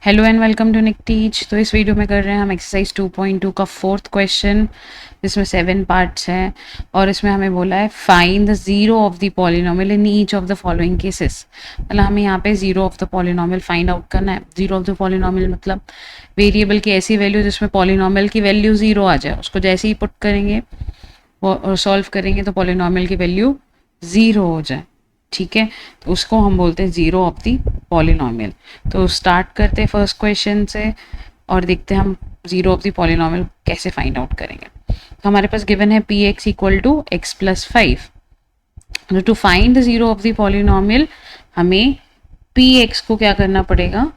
Hello and welcome to Nick Teach. तो इस video में कर रहे हैं हम एक्सरसाइज 2.2 का फोर्थ क्वेश्चन, जिसमें 7 पार्ट्स हैं और इसमें हमें बोला है find the zero of the polynomial in each of the following cases. मतलब हमें यहाँ पे zero of the polynomial find out करना है। जीरो ऑफ द पॉलिनोमियल मतलब वेरिएबल की ऐसी वैल्यू जिसमें पॉलिनोमियल की वैल्यू जीरो आ जाए, उसको जैसे ही पुट करेंगे और सॉल्व करेंगे तो पॉलिनोमियल की वैल्यू ज़ीरो हो जाए। ठीक है, तो उसको हम बोलते हैं जीरो ऑफ दी पॉलिनोमियल। तो स्टार्ट करते हैं फर्स्ट क्वेश्चन से और देखते हैं हम जीरो ऑफ दी पॉलिनोमियल कैसे फाइंड आउट करेंगे। तो हमारे पास गिवन है p x equal to x plus 5। To find the zero of the polynomial हमें पी एक्स को क्या करना पड़ेगा,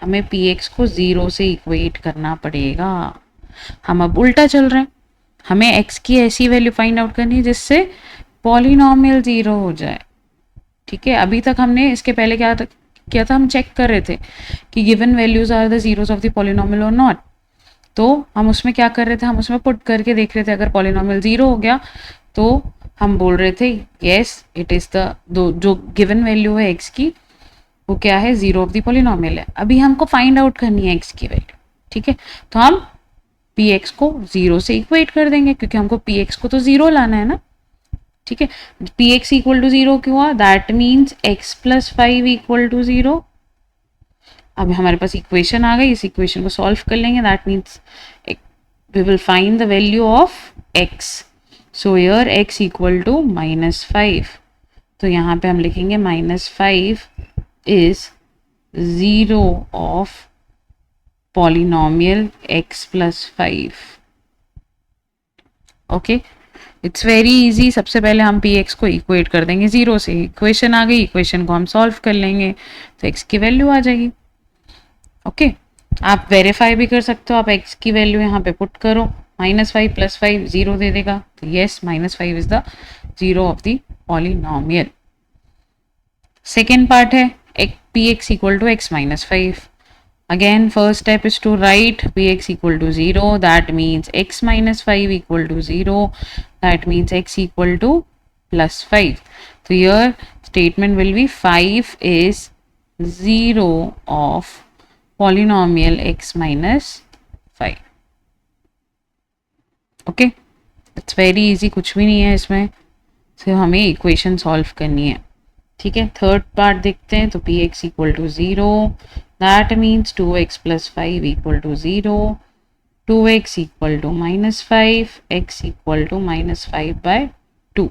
हमें पी एक्स को जीरो से इक्वेट करना पड़ेगा। हम अब उल्टा चल रहे हैं, हमें x की ऐसी वैल्यू फाइंड आउट करनी है जिससे पॉलिनोमियल जीरो हो जाए। ठीक है, अभी तक हमने इसके पहले क्या था, हम चेक कर रहे थे कि given values are the zeros of the polynomial और नॉट। तो हम उसमें क्या कर रहे थे, हम उसमें पुट करके देख रहे थे, अगर पॉलिनोमियल जीरो हो गया तो हम बोल रहे थे यस इट इज़ द जो गिवन वैल्यू है x की वो क्या है, जीरो ऑफ द पॉलिनोमियल है। अभी हमको फाइंड आउट करनी है x की वैल्यू। ठीक है, तो हम पी एक्स को जीरो से इक्वेट कर देंगे क्योंकि हमको पी एक्स को तो जीरो लाना है ना। ठीक है, p x equal to zero क्यों हुआ, that means x plus 5 equal to zero. अब हमारे पास इक्वेशन आ गई, इस इक्वेशन को सॉल्व कर लेंगे। That means we will find the value of x. So here x equal to -5। तो यहाँ पे हम लिखेंगे -5 is zero of polynomial x plus 5। Okay, it's very easy. सबसे पहले हम पी एक्स को इक्वेट कर देंगे जीरो से। इक्वेशन आ गई, इक्वेशन को हम सॉल्व कर लेंगे तो x की वैल्यू आ जाएगी। ओके, आप वेरीफाई भी कर सकते हो, आप x की वैल्यू यहाँ पे पुट करो, -5 + 5 जीरो दे देगा। तो yes, -5 is the zero of the polynomial. Second part है p x equal to x - 5। Again, first step is to write px equal to 0. That means x minus 5 equal to 0. That means x equal to plus 5. So here statement will be 5 is 0 of polynomial x minus 5. Okay, it's very easy, कुछ भी नहीं है इसमें, सिर्फ हमें equation solve करनी है। ठीक है, थर्ड पार्ट देखते हैं। तो p x equal to 0, that means 2x + 5 equal to 0, 2x equal to -5, x equal to -5/2।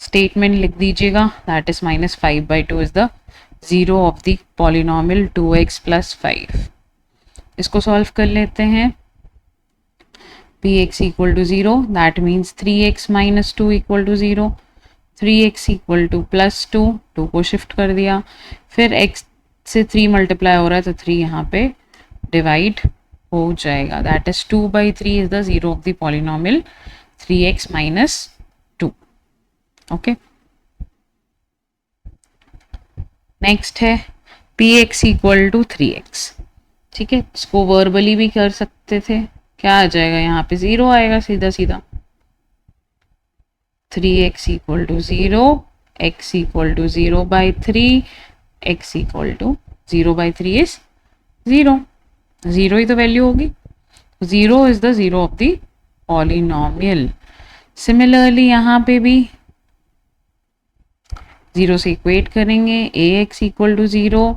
Statement लिख दीजिएगा, that is -5/2 is the zero of the polynomial 2x + 5। इसको सॉल्व कर लेते हैं। P x equal to 0, that means 3x - 2 equal to 0, 3x equal to +2, 2 को shift कर दिया, फिर x से 3 मल्टीप्लाई हो रहा है तो 3 यहाँ पे डिवाइड हो जाएगा। That is 2/3 is the zero of the polynomial 3x - 2। Okay, next है px इक्वल टू 3x। ठीक है, इसको वर्बली भी कर सकते थे। क्या आ जाएगा, यहाँ पे 0 आएगा सीधा सीधा। 3x equal to 0, x equal to 0/3, x equal to 0/3 is 0। 0 ही तो वैल्यू होगी। 0 is the zero of the polynomial. Similarly यहाँ पे भी 0 से इक्वेट करेंगे। ax equal to 0,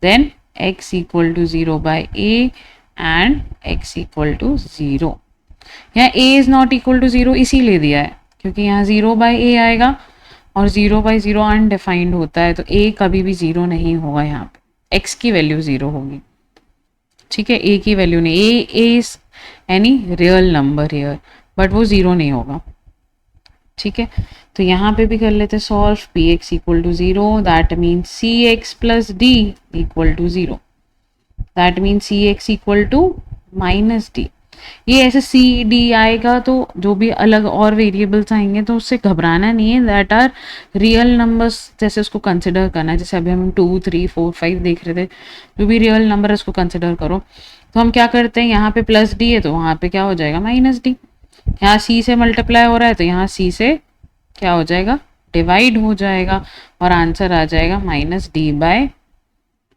then x equal to 0/a and x equal to 0। यहाँ a is not equal to 0 इसीलिए दिया है क्योंकि यहाँ 0/a आएगा और 0/0 अनडिफाइंड होता है, तो a कभी भी 0 नहीं होगा। यहाँ पे x की वैल्यू 0 होगी। ठीक है, a की वैल्यू नहीं, a is any real number here, but वो 0 नहीं होगा। ठीक है, तो यहाँ पे भी कर लेते solve. P x equal to 0, that means c x plus d equal to 0, that means c x equal to -d। ये ऐसे सी डी आएगा तो जो भी अलग और वेरिएबल्स आएंगे तो उससे घबराना नहीं है, दैट आर रियल नंबर्स, जैसे उसको कंसिडर करना है। जैसे अभी हम 2, 3, 4, 5 देख रहे थे, जो भी रियल नंबर है उसको कंसिडर करो। तो हम क्या करते हैं, यहाँ पे +d है तो वहाँ पे क्या हो जाएगा -d। यहाँ c से मल्टीप्लाई हो रहा है तो यहाँ c से क्या हो जाएगा डिवाइड हो जाएगा और आंसर आ जाएगा माइनस डी बाय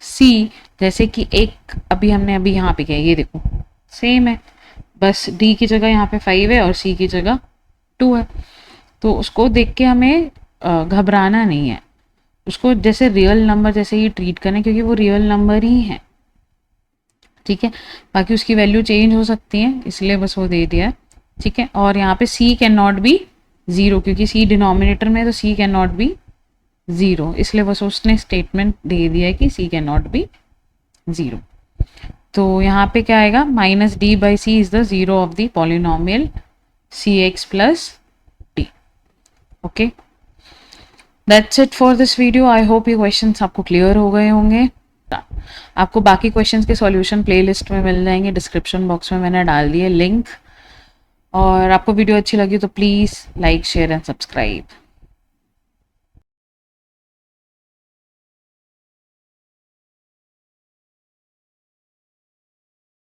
सी। जैसे कि एक अभी हमने अभी यहाँ पे किया, ये देखो सेम है, बस डी की जगह यहाँ पे 5 है और सी की जगह 2 है। तो उसको देख के हमें घबराना नहीं है, उसको जैसे रियल नंबर जैसे ही ट्रीट करें, क्योंकि वो रियल नंबर ही है, ठीक है। बाकी उसकी वैल्यू चेंज हो सकती है, इसलिए बस वो दे दिया है, ठीक है। और यहाँ पे c can not be zero, क्योंकि सी डिनोमिनेटर में, तो c can not be zero, इसलिए बस उसने स्टेटमेंट दे दिया है कि c can not be zero. तो यहाँ पे क्या आएगा, minus d by c is the zero of the polynomial c x plus d. Okay, that's it for this video. I hope ये क्वेश्चंस आपको क्लियर हो गए होंगे। आपको बाकी क्वेश्चंस के सॉल्यूशन प्लेलिस्ट में मिल जाएंगे, डिस्क्रिप्शन बॉक्स में मैंने डाल दिए लिंक। और आपको वीडियो अच्छी लगी तो please like share and subscribe.